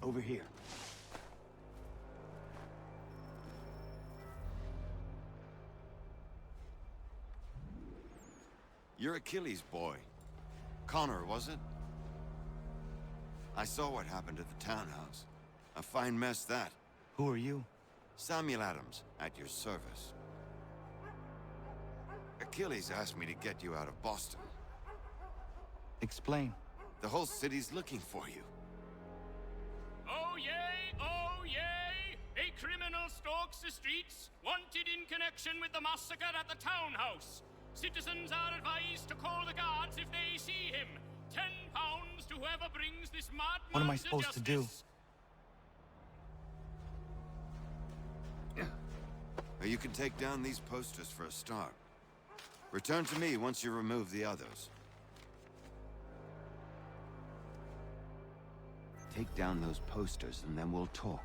Over here. You're Achilles' boy. Connor, was it? I saw what happened at the townhouse. A fine mess, that. Who are you? Samuel Adams, at your service. Achilles asked me to get you out of Boston. Explain. The whole city's looking for you. Oh yay, oh yay! A criminal stalks the streets, wanted in connection with the massacre at the townhouse. Citizens are advised to call the guards if they see him. £10 to whoever brings this madman What am I supposed to do? You can take down these posters for a start. Return to me once you remove the others. Take down those posters and then we'll talk.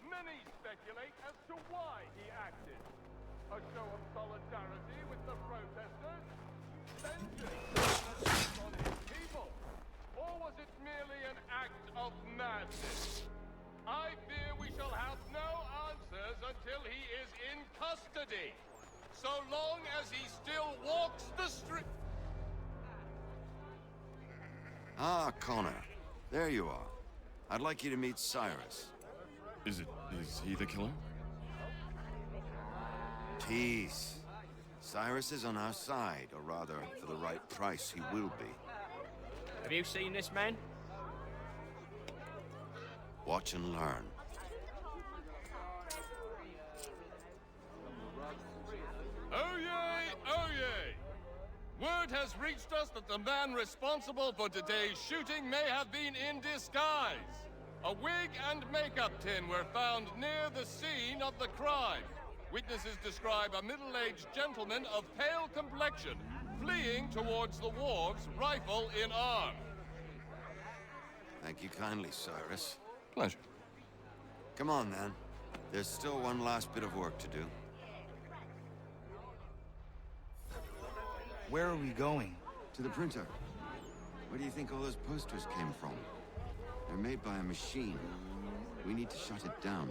Many speculate as to why he acted. A show of solidarity with the protesters? Vengeance on his people? Or was it merely an act of madness? I fear we shall have no answers until he is in custody. So long as he still walks the street. Ah, Connor. There you are. I'd like you to meet Cyrus. Is he the killer? Tease. Cyrus is on our side, or rather, for the right price, he will be. Have you seen this man? Watch and learn. Oh yay, oh yay! Word has reached us that the man responsible for today's shooting may have been in disguise. A wig and makeup tin were found near the scene of the crime. Witnesses describe a middle-aged gentleman of pale complexion fleeing towards the wharves, rifle in arm. Thank you kindly, Cyrus. Pleasure. Come on, then. There's still one last bit of work to do. Where are we going? To the printer. Where do you think all those posters came from? They're made by a machine. We need to shut it down.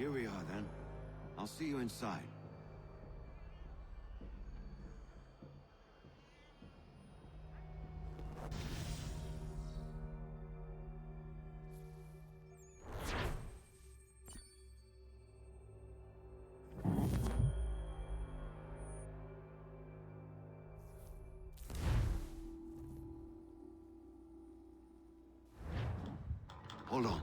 Here we are, then. I'll see you inside. Hold on.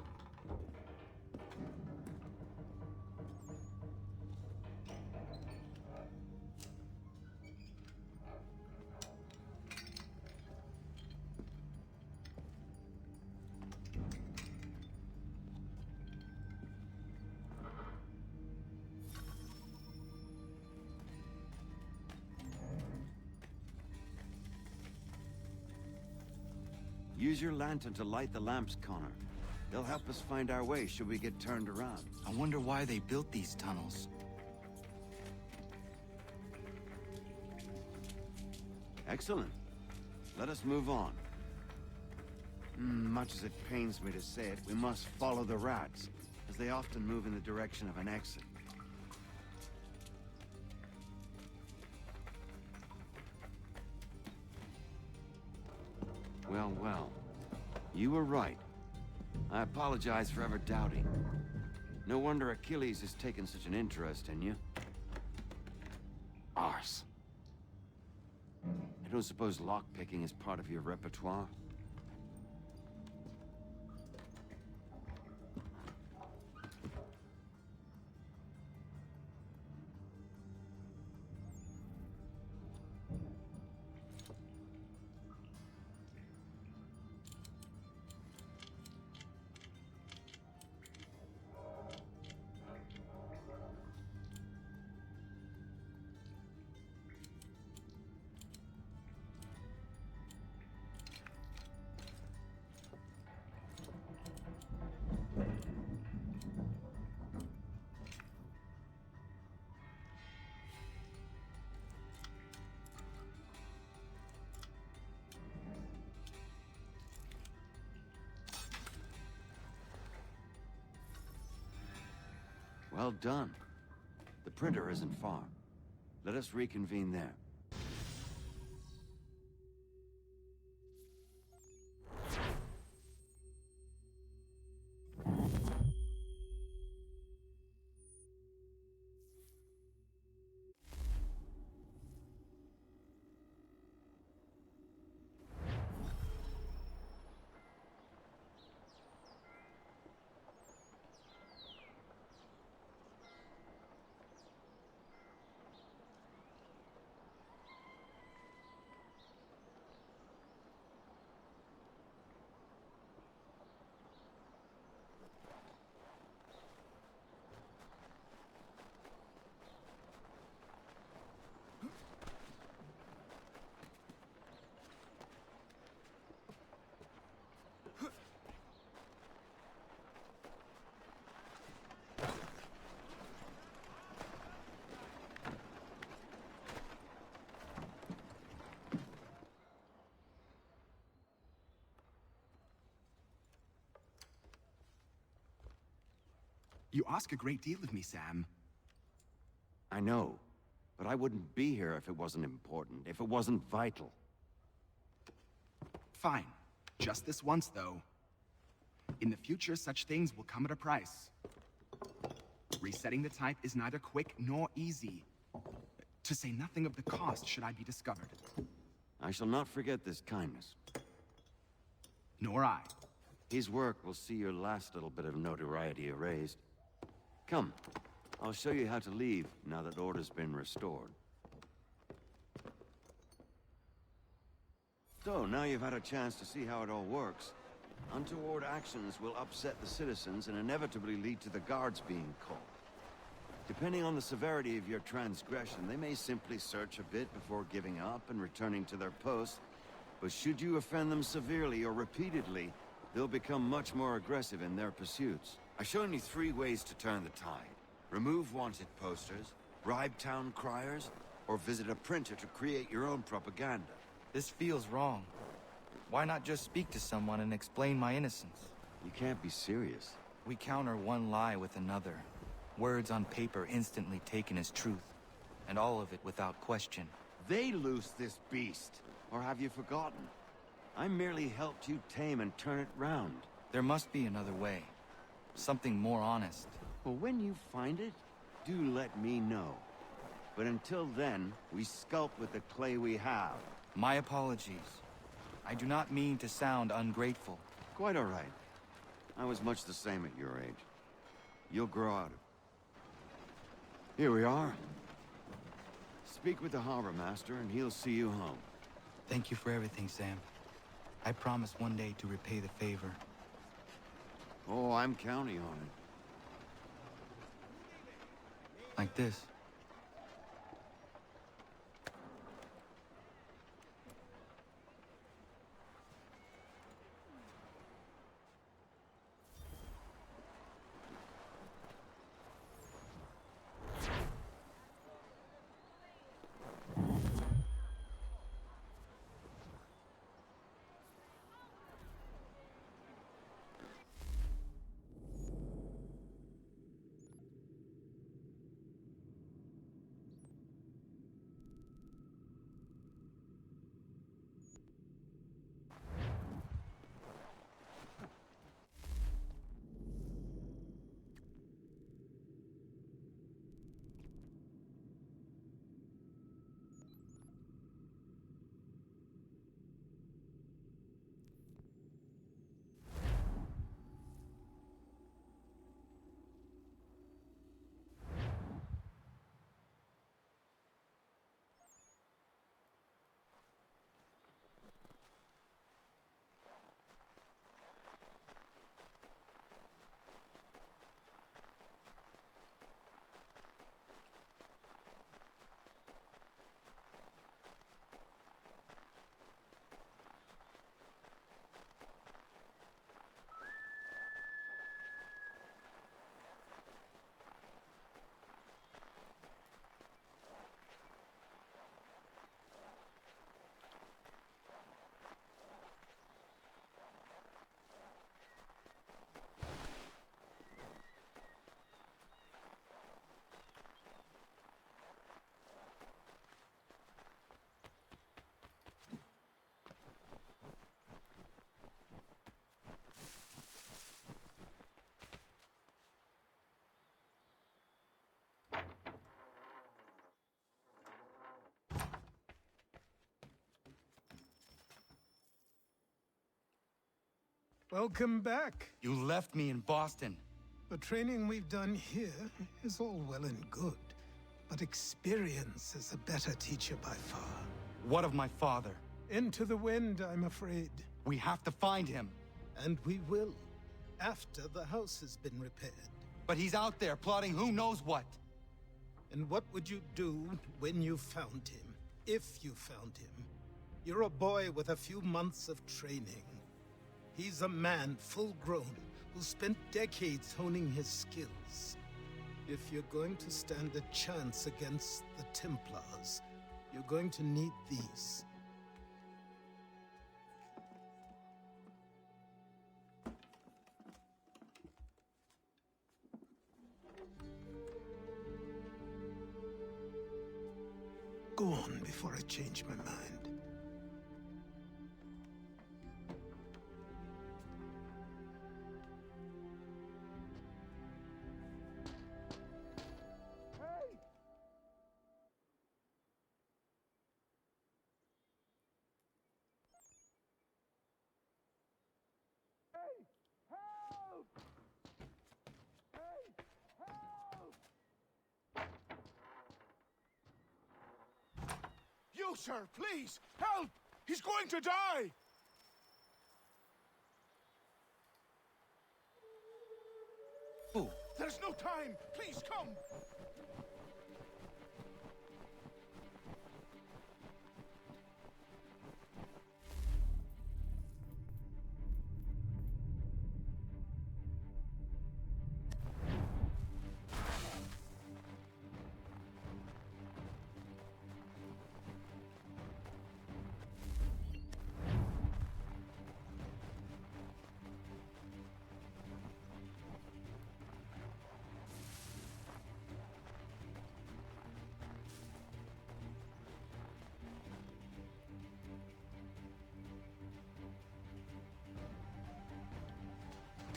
Use your lantern to light the lamps, Connor. They'll help us find our way should we get turned around. I wonder why they built these tunnels. Excellent. Let us move on. Much as it pains me to say it, we must follow the rats, as they often move in the direction of an exit. Well, well. You were right. I apologize for ever doubting. No wonder Achilles has taken such an interest in you. Arse. I don't suppose lockpicking is part of your repertoire? Well done. The printer isn't far. Let us reconvene there. You ask a great deal of me, Sam. I know, but I wouldn't be here if it wasn't important, if it wasn't vital. Fine. Just this once, though. In the future, such things will come at a price. Resetting the type is neither quick nor easy. To say nothing of the cost should I be discovered. I shall not forget this kindness. Nor I. His work will see your last little bit of notoriety erased. Come, I'll show you how to leave now that order's been restored. So, now you've had a chance to see how it all works. Untoward actions will upset the citizens and inevitably lead to the guards being called. Depending on the severity of your transgression, they may simply search a bit before giving up and returning to their posts. But should you offend them severely or repeatedly, they'll become much more aggressive in their pursuits. I've shown you 3 ways to turn the tide. Remove wanted posters, bribe town criers, or visit a printer to create your own propaganda. This feels wrong. Why not just speak to someone and explain my innocence? You can't be serious. We counter one lie with another. Words on paper instantly taken as truth, and all of it without question. They loose this beast, or have you forgotten? I merely helped you tame and turn it round. There must be another way. Something more honest. Well, when you find it, do let me know. But until then, we sculpt with the clay we have. My apologies. I do not mean to sound ungrateful. Quite all right. I was much the same at your age. You'll grow out of it. Here we are. Speak with the harbor master, and he'll see you home. Thank you for everything, Sam. I promise one day to repay the favor. Oh, I'm counting on it. Like this. Welcome back. You left me in Boston. The training we've done here is all well and good, but experience is a better teacher by far. What of my father? Into the wind, I'm afraid. We have to find him. And we will, after the house has been repaired. But he's out there plotting who knows what. And what would you do when you found him? If you found him? You're a boy with a few months of training. He's a man, full-grown, who spent decades honing his skills. If you're going to stand a chance against the Templars, you're going to need these. Go on before I change my mind. You, sir, please, help! He's going to die! Who? There's no time! Please, come!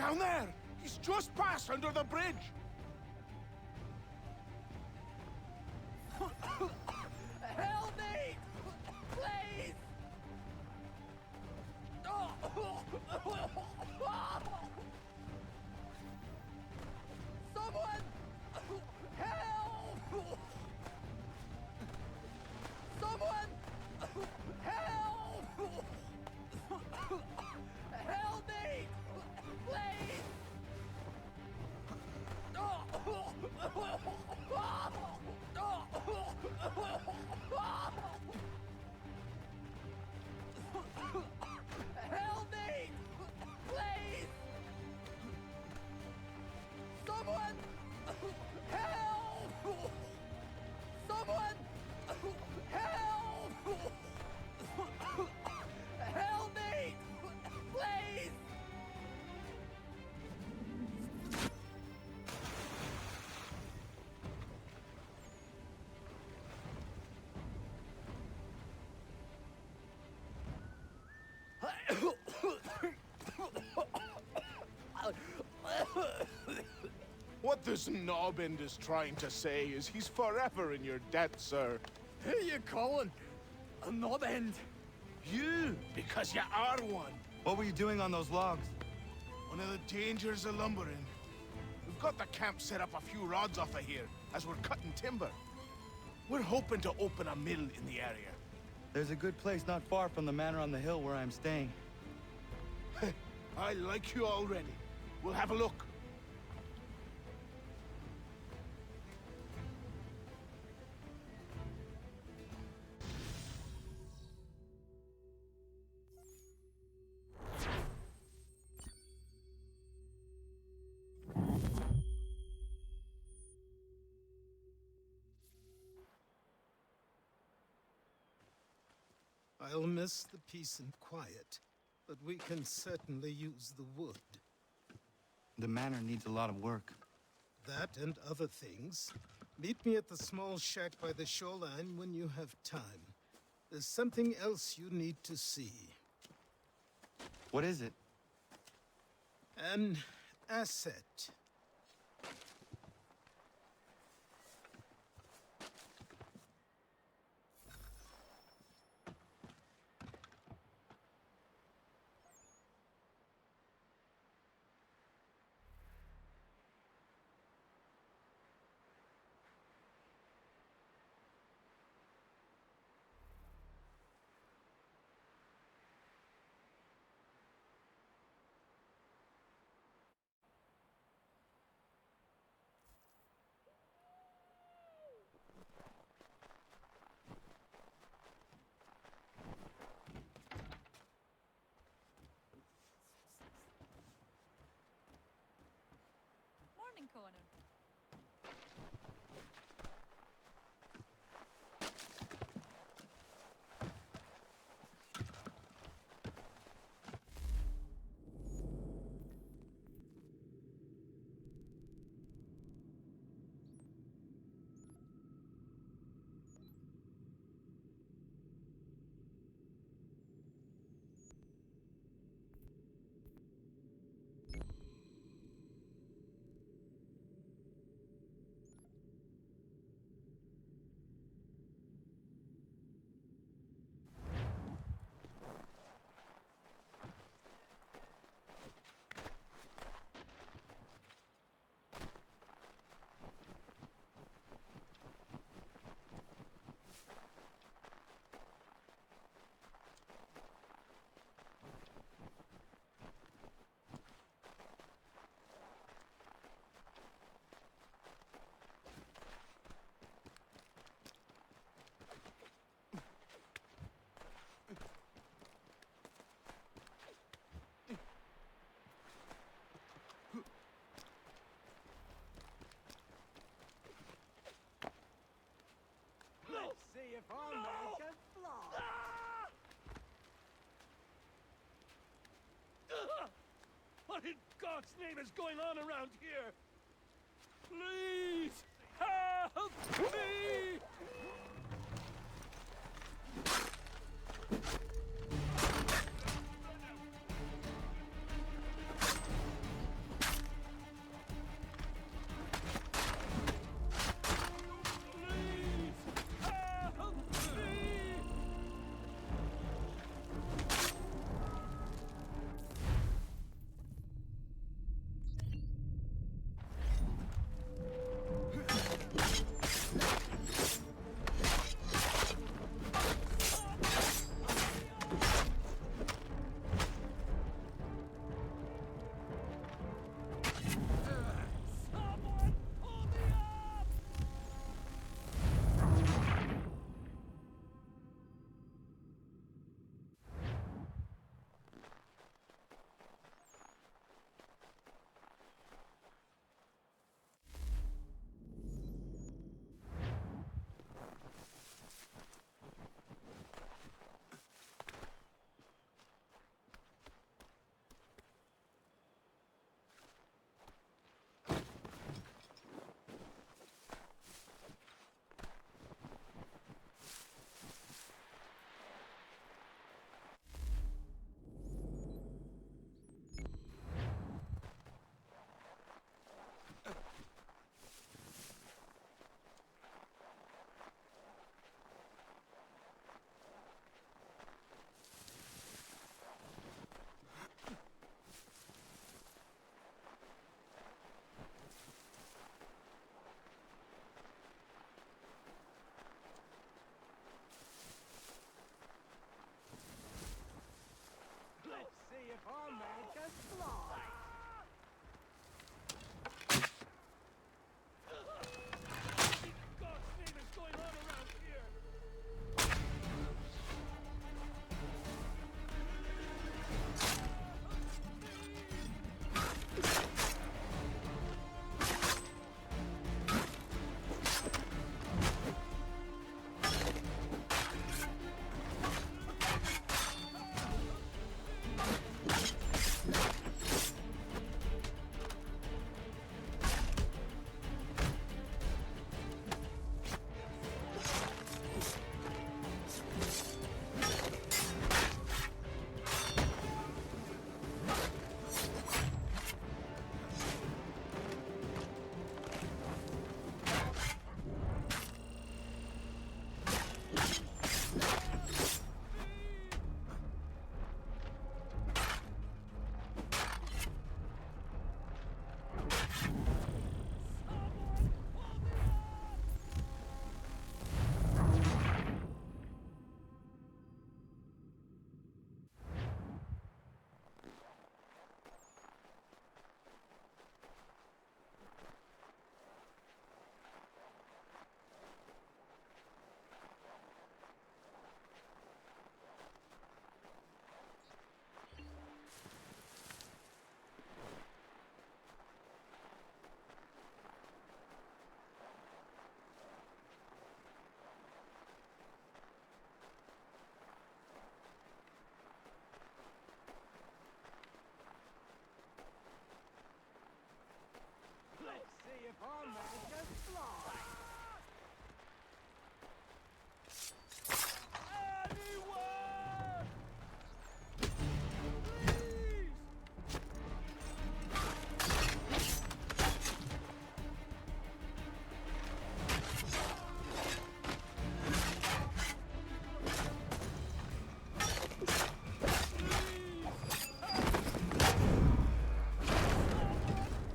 Down there! He's just passed under the bridge! Help me! Please! Someone! Help! Someone! Help! Help me! Please! Help me! Please! Someone! Help! Someone! Help! Help me! Please! What this knobend is trying to say is he's forever in your debt, sir. Who you calling? A knob end? You, because you are one. What were you doing on those logs? One of the dangers of lumbering. We've got the camp set up a few rods off of here, as we're cutting timber. We're hoping to open a mill in the area. There's a good place not far from the manor on the hill where I'm staying. I like you already. We'll have a look. I'll miss the peace and quiet, but we can certainly use the wood. The manor needs a lot of work. That and other things. Meet me at the small shack by the shoreline when you have time. There's something else you need to see. What is it? An asset. Morning, Conan. See if our man can fly. What in God's name is going on around here? Please, help me! all make us fly. Anyone! Please!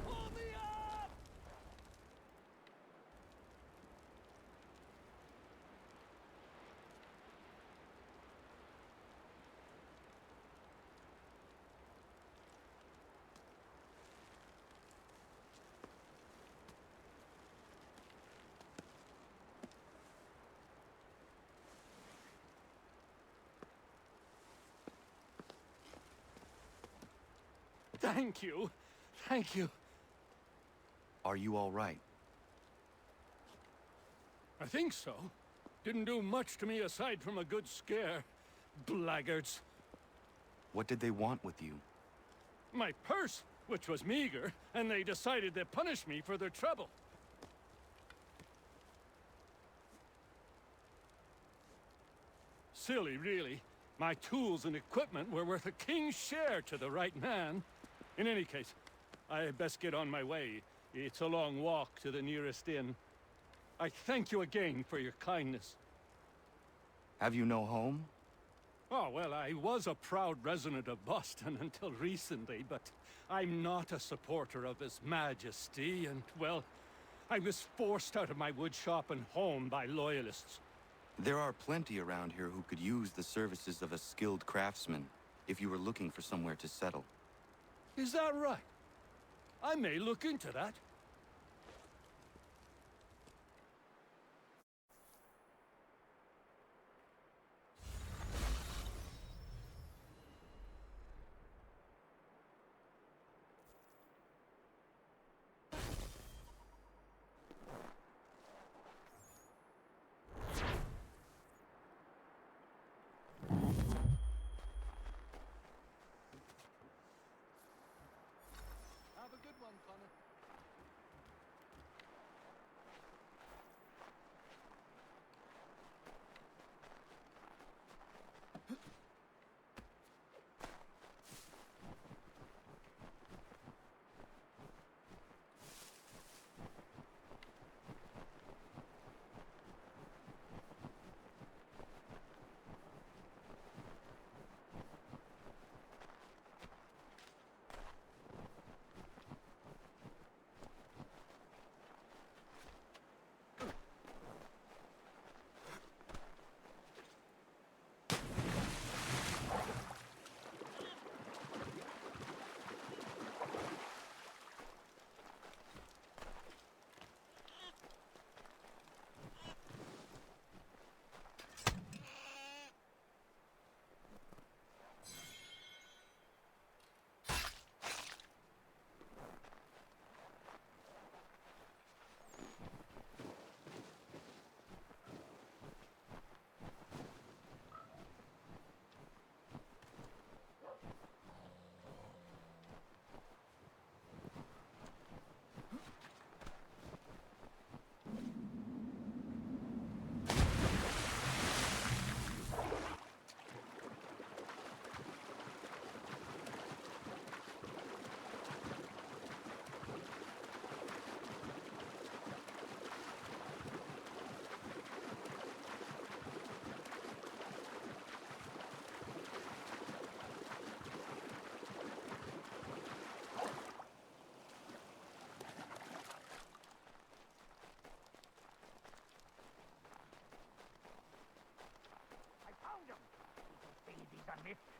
Pull me up! Thank you. Thank you. Are you all right? I think so. Didn't do much to me aside from a good scare. Blackguards. What did they want with you? My purse, which was meager, and they decided to punish me for their trouble. Silly, really. My tools and equipment were worth a king's share to the right man. In any case, I had best get on my way. It's a long walk to the nearest inn. I thank you again for your kindness. Have you no home? Oh, well, I was a proud resident of Boston until recently, but I'm not a supporter of His Majesty, and, well, I was forced out of my woodshop and home by loyalists. There are plenty around here who could use the services of a skilled craftsman if you were looking for somewhere to settle. Is that right? I may look into that. Have a good one, Connor.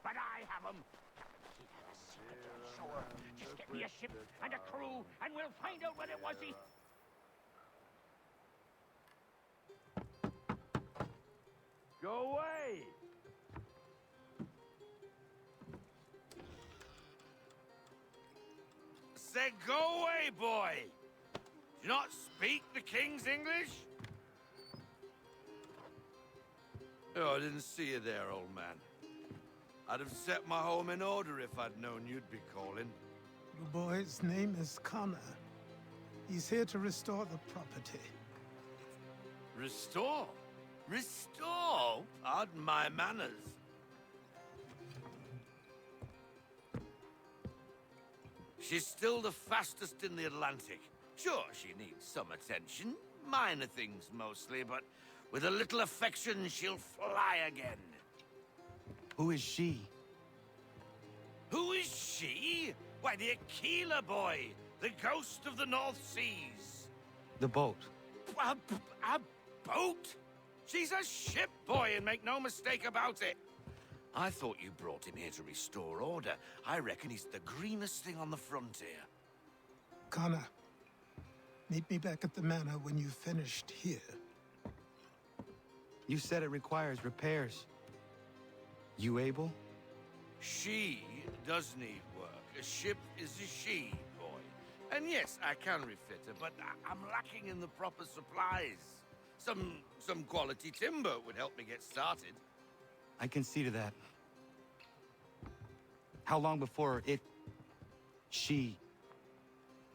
But I have them. He'd have a secret to show her. Just get me a ship and a crew, and we'll find out what it was he... Go away! Said go away, boy! Do you not speak the King's English? Oh, I didn't see you there, old man. I'd have set my home in order if I'd known you'd be calling. The boy's name is Connor. He's here to restore the property. Restore? Restore? Pardon my manners. She's still the fastest in the Atlantic. Sure, she needs some attention. Minor things mostly, but with a little affection, she'll fly again. Who is she? Who is she? Why, the Aquila boy, the ghost of the North Seas. The boat. A boat? She's a ship, boy, and make no mistake about it. I thought you brought him here to restore order. I reckon he's the greenest thing on the frontier. Connor, meet me back at the manor when you've finished here. You said it requires repairs. You able? She does need work. A ship is a she, boy. And yes, I can refit her, but I'm lacking in the proper supplies. Some quality timber would help me get started. I can see to that. How long before she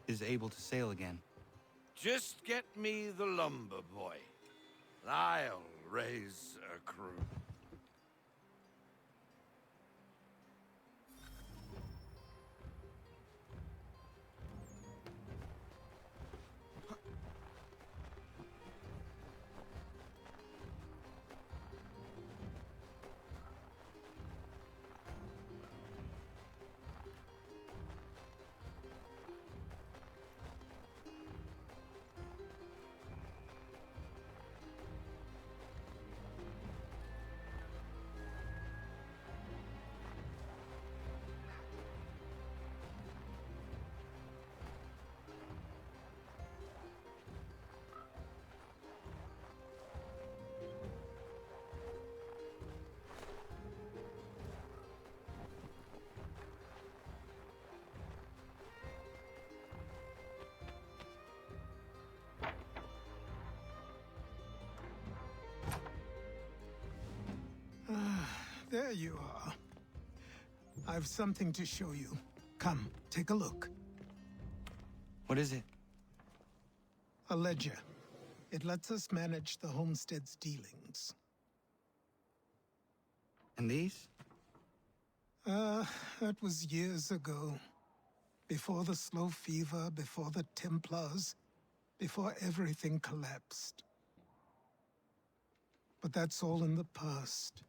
is able to sail again? Just get me the lumber, boy. I'll raise a crew. There you are. I've something to show you. Come, take a look. What is it? A ledger. It lets us manage the homestead's dealings. And these? That was years ago. Before the slow fever, before the Templars, before everything collapsed. But that's all in the past.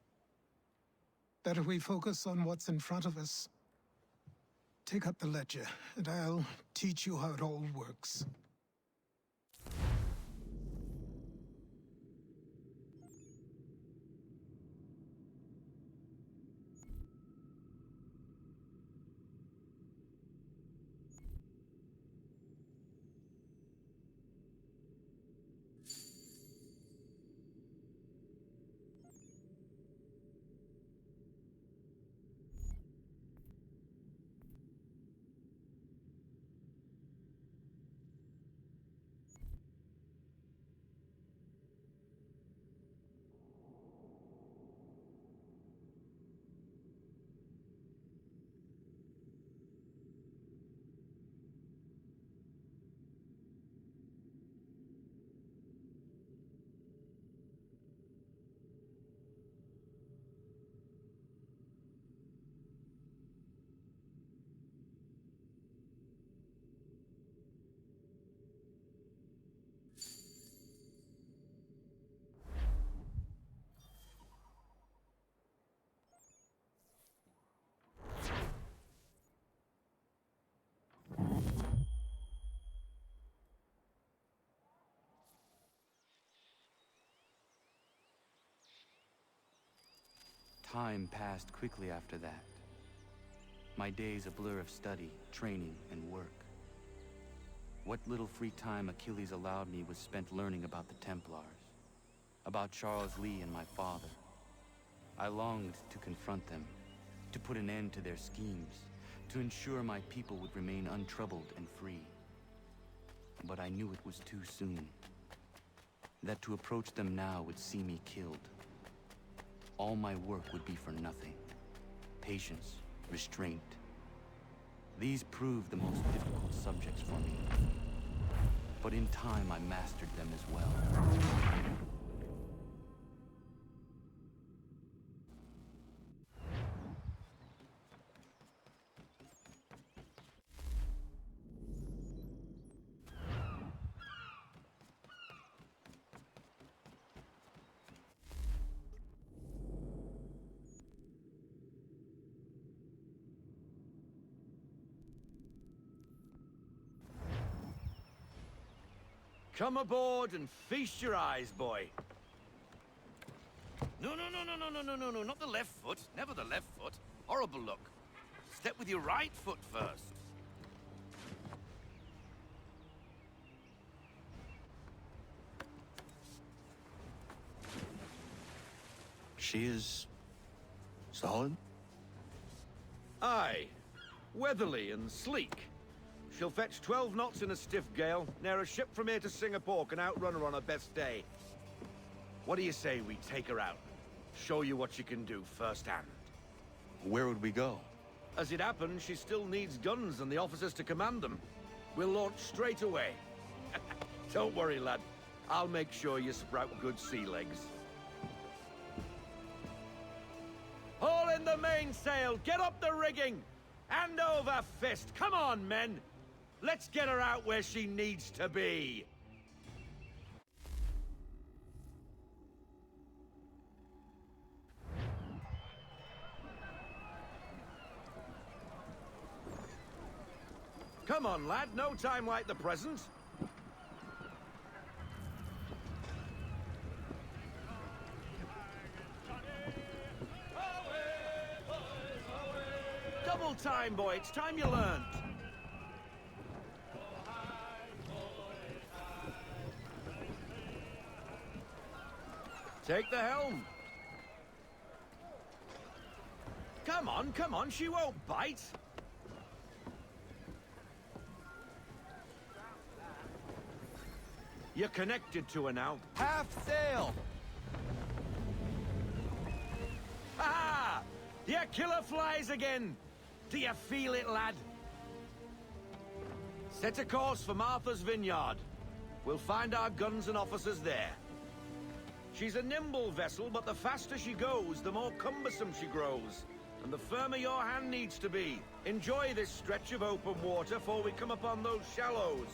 Better we focus on what's in front of us. Take up the ledger, and I'll teach you how it all works. Time passed quickly after that. My days a blur of study, training, and work. What little free time Achilles allowed me was spent learning about the Templars, about Charles Lee and my father. I longed to confront them, to put an end to their schemes, to ensure my people would remain untroubled and free. But I knew it was too soon, that to approach them now would see me killed. All my work would be for nothing. Patience, restraint. These proved the most difficult subjects for me. but in time I mastered them as well. Come aboard and feast your eyes, boy. No, not the left foot. Never the left foot. Horrible look. Step with your right foot first. She is... solid? Aye. Weatherly and sleek. She'll fetch 12 knots in a stiff gale, near a ship from here to Singapore can outrun her on her best day. What do you say we take her out? Show you what she can do firsthand. Where would we go? As it happens, she still needs guns and the officers to command them. We'll launch straight away. Don't worry, lad. I'll make sure you sprout good sea legs. Haul in the mainsail! Get up the rigging! Hand over fist! Come on, men! Let's get her out where she needs to be! Come on, lad. No time like the present. Double time, boy. It's time you learned. Take the helm. Come on, she won't bite. You're connected to her now. Half sail! Ah! Your killer flies again! Do you feel it, lad? Set a course for Martha's Vineyard. We'll find our guns and officers there. She's a nimble vessel, but the faster she goes, the more cumbersome she grows. And the firmer your hand needs to be. Enjoy this stretch of open water before we come upon those shallows.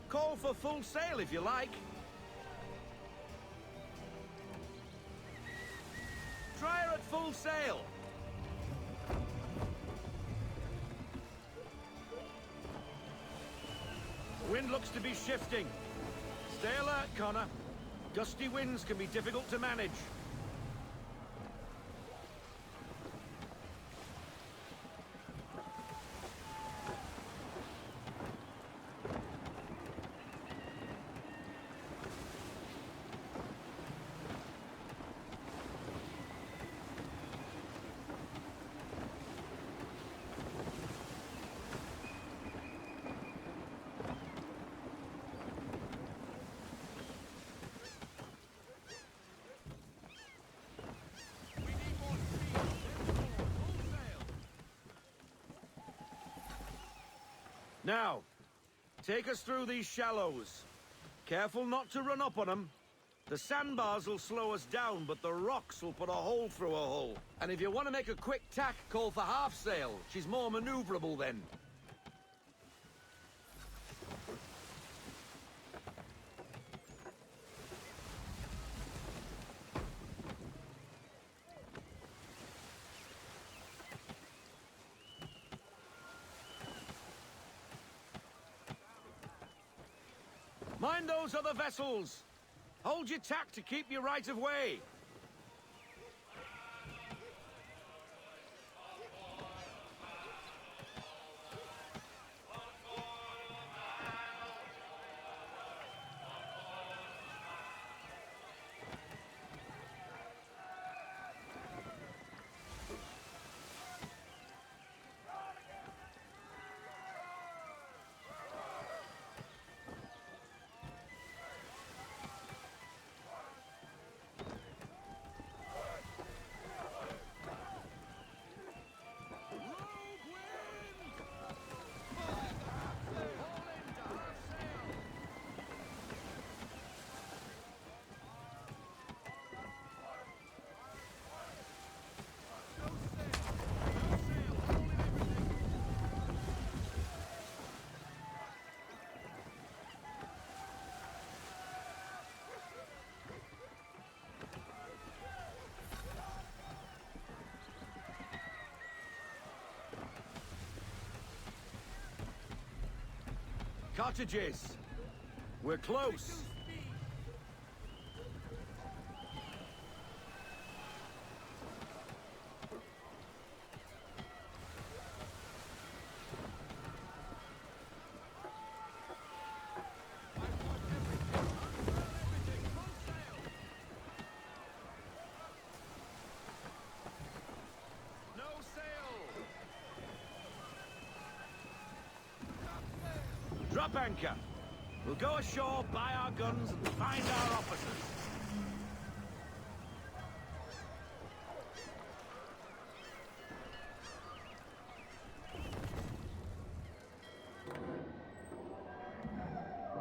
Call for full sail if you like. Try her at full sail. Wind looks to be shifting. Stay alert, Connor. Gusty winds can be difficult to manage. Now, take us through these shallows. Careful not to run up on them. The sandbars will slow us down, but the rocks will put a hole through a hull. And if you want to make a quick tack, call for half sail. She's more maneuverable then. Mind those other vessels! Hold your tack to keep your right of way! Cottages. We're close. Drop anchor. We'll go ashore, buy our guns, and find our officers.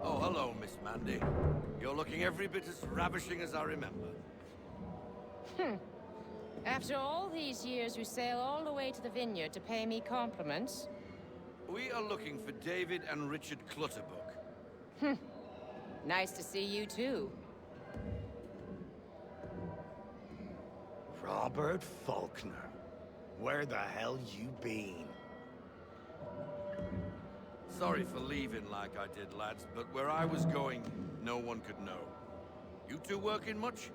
Oh, hello, Miss Mandy. You're looking every bit as ravishing as I remember. After all these years, you sail all the way to the vineyard to pay me compliments? We are looking for David and Richard Clutterbuck. Nice to see you, too. Robert Faulkner. Where the hell you been? Sorry for leaving like I did, lads, but where I was going, no one could know. You two working much?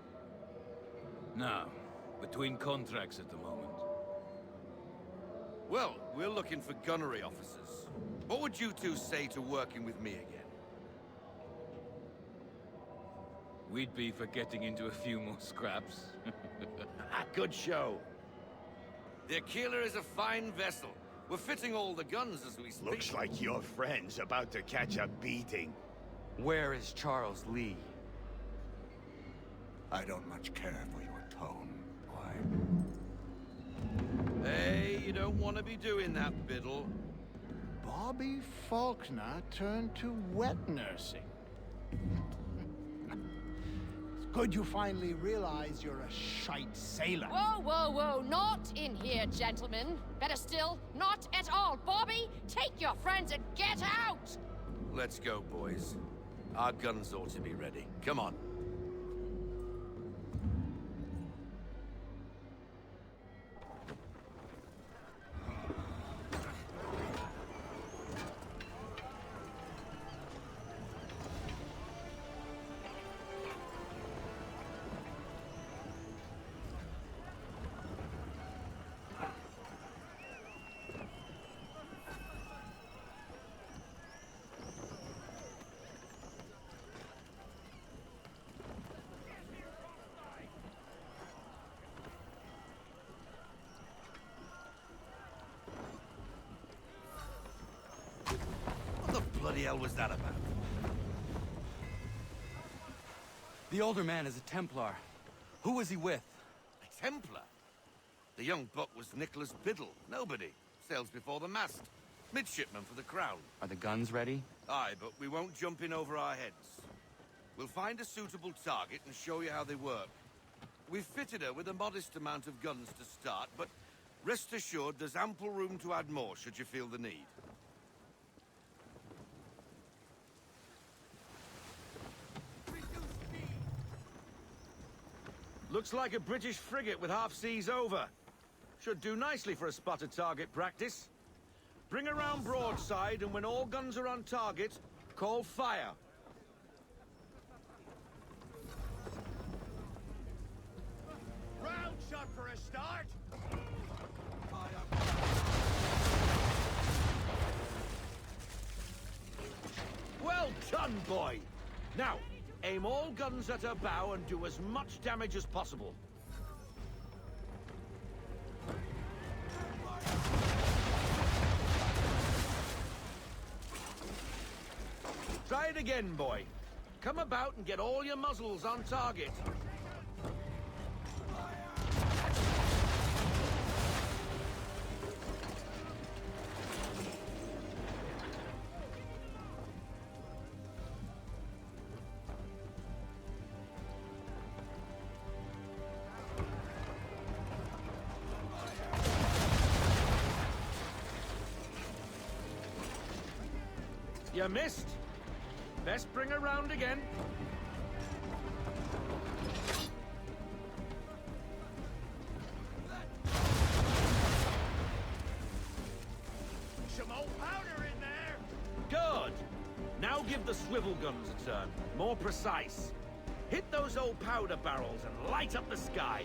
No. Between contracts at the moment. Well, we're looking for gunnery officers. What would you two say to working with me again? We'd be for getting into a few more scraps. Good show. The Aquila is a fine vessel. We're fitting all the guns as we speak. Looks like your friend's about to catch a beating. Where is Charles Lee? I don't much care for your tone, boy. Hey, you don't want to be doing that, Biddle. Bobby Faulkner turned to wet nursing. It's good you finally realize you're a shite sailor. Whoa, whoa, whoa, not in here, gentlemen. Better still, not at all. Bobby, take your friends and get out! Let's go, boys. Our guns ought to be ready. Come on. What the bloody hell was that about? The older man is a Templar. Who was he with? A Templar? The young buck was Nicholas Biddle. Nobody. Sails before the mast. Midshipman for the Crown. Are the guns ready? Aye, but we won't jump in over our heads. We'll find a suitable target and show you how they work. We've fitted her with a modest amount of guns to start, but rest assured there's ample room to add more should you feel the need. Looks like a British frigate with half seas over. Should do nicely for a spotted target practice. Bring around broadside, and when all guns are on target, call fire. Round shot for a start. Well done, boy! Now, aim all guns at her bow and do as much damage as possible. Try it again, boy. Come about and get all your muzzles on target. You missed. Best bring her round again. Some old powder in there. Good. Now give the swivel guns a turn. More precise. Hit those old powder barrels and light up the sky.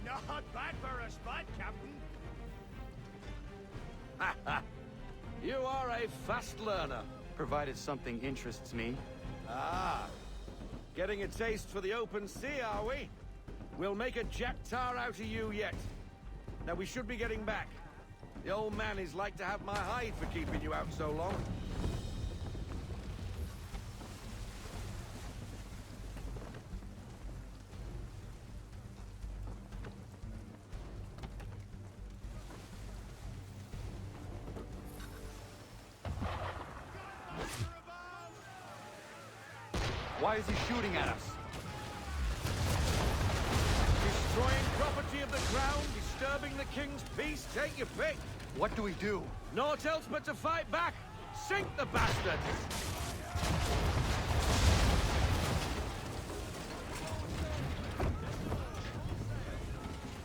Not bad for a spot, Captain. You are a fast learner. Provided something interests me. Ah. Getting a taste for the open sea, are we? We'll make a jack tar out of you yet. Now we should be getting back. The old man is like to have my hide for keeping you out so long. Why is he shooting at us? Destroying property of the crown, disturbing the king's peace, take your pick. What do we do? Naught else but to fight back. Sink the bastards!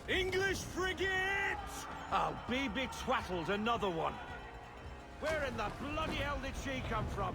English frigate! I'll be betwattled, another one. Where in the bloody hell did she come from?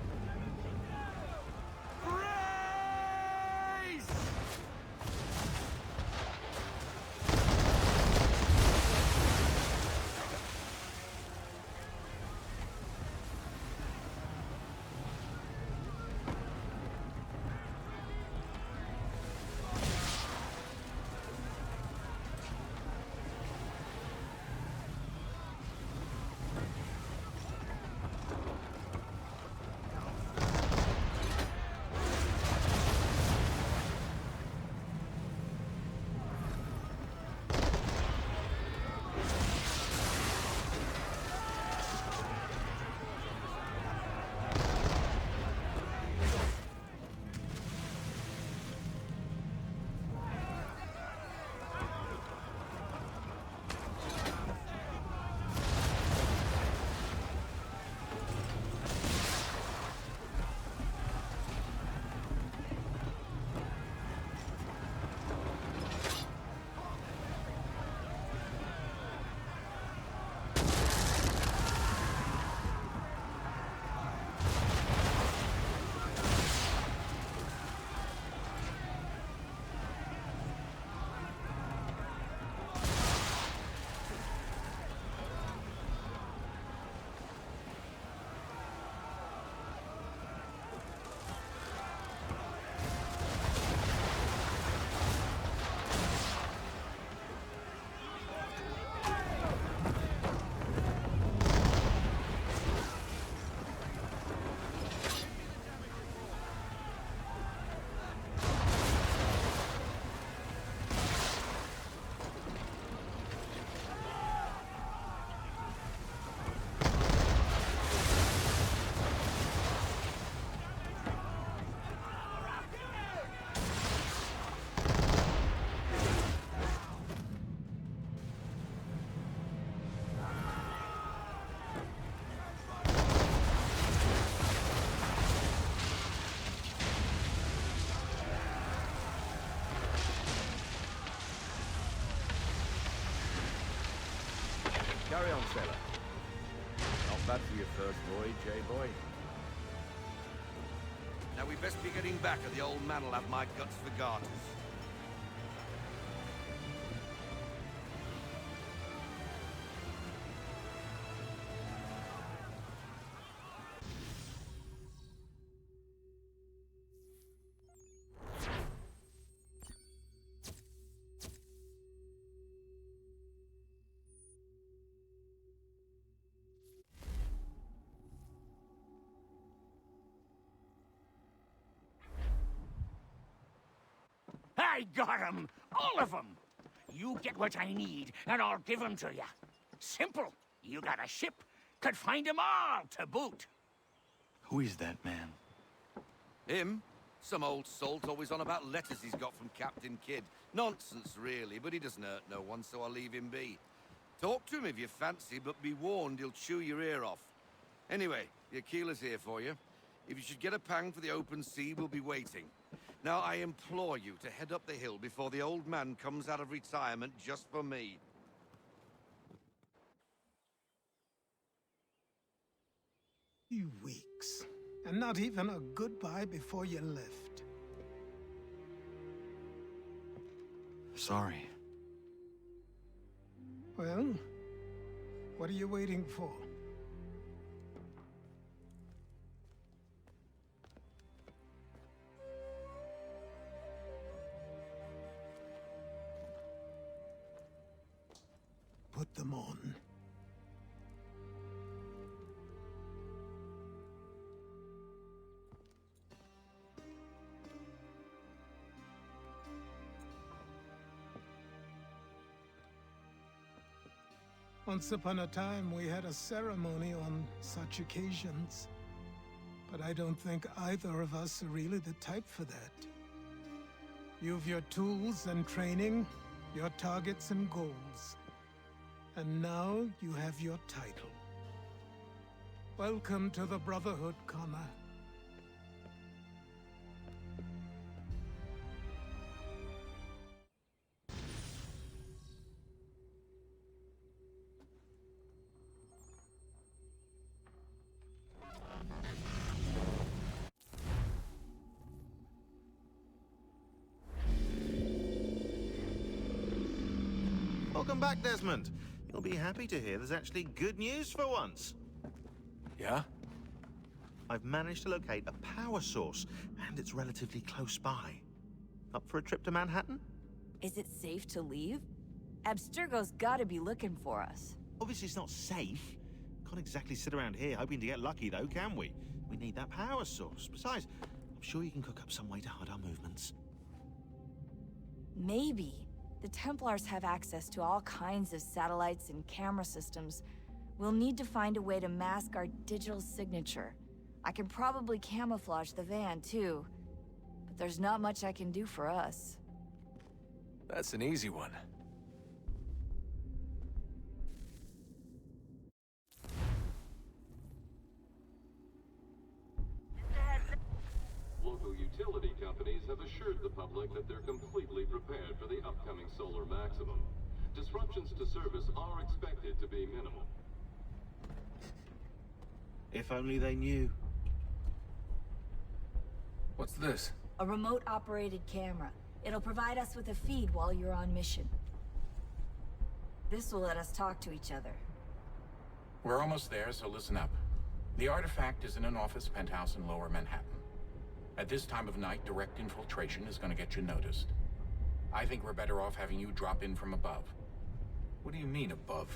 Carry on, sailor. Not bad for your first voyage, eh, boy? Now we best be getting back, or the old man'll have my guts for garters. I got 'em! All of 'em! You get what I need, and I'll give 'em to you. Simple. You got a ship, could find 'em all to boot. Who is that man? Him? Some old salt always on about letters he's got from Captain Kidd. Nonsense, really, but he doesn't hurt no one, so I'll leave him be. Talk to him if you fancy, but be warned he'll chew your ear off. Anyway, the Aquila's here for you. If you should get a pang for the open sea, we'll be waiting. Now, I implore you to head up the hill before the old man comes out of retirement just for me. 3 weeks, and not even a goodbye before you left. Sorry. Well, what are you waiting for? Put them on. Once upon a time, we had a ceremony on such occasions. But I don't think either of us are really the type for that. You've your tools and training, your targets and goals. And now you have your title. Welcome to the Brotherhood, Connor. Welcome back, Desmond. You'll be happy to hear there's actually good news for once. Yeah? I've managed to locate a power source, and it's relatively close by. Up for a trip to Manhattan? Is it safe to leave? Abstergo's gotta be looking for us. Obviously it's not safe. Can't exactly sit around here hoping to get lucky, though, can we? We need that power source. Besides, I'm sure you can cook up some way to hide our movements. Maybe. The Templars have access to all kinds of satellites and camera systems. We'll need to find a way to mask our digital signature. I can probably camouflage the van, too. But there's not much I can do for us. That's an easy one. Local utility companies have assured the public that they're completely prepared for the upcoming solar maximum. Disruptions to service are expected to be minimal. If only they knew. What's this? A remote-operated camera. It'll provide us with a feed while you're on mission. This will let us talk to each other. We're almost there, so listen up. The artifact is in an office penthouse in Lower Manhattan. At this time of night, direct infiltration is going to get you noticed. I think we're better off having you drop in from above. What do you mean, above?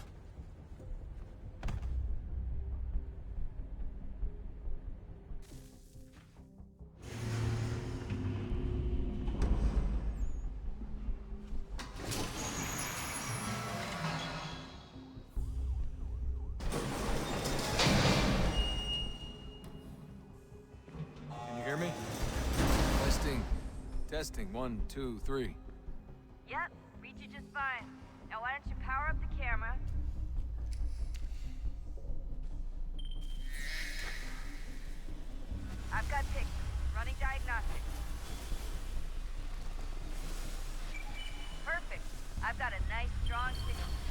Testing, 1, 2, 3. Yep, read you just fine. Now why don't you power up the camera? I've got pictures. Running diagnostics. Perfect. I've got a nice, strong signal.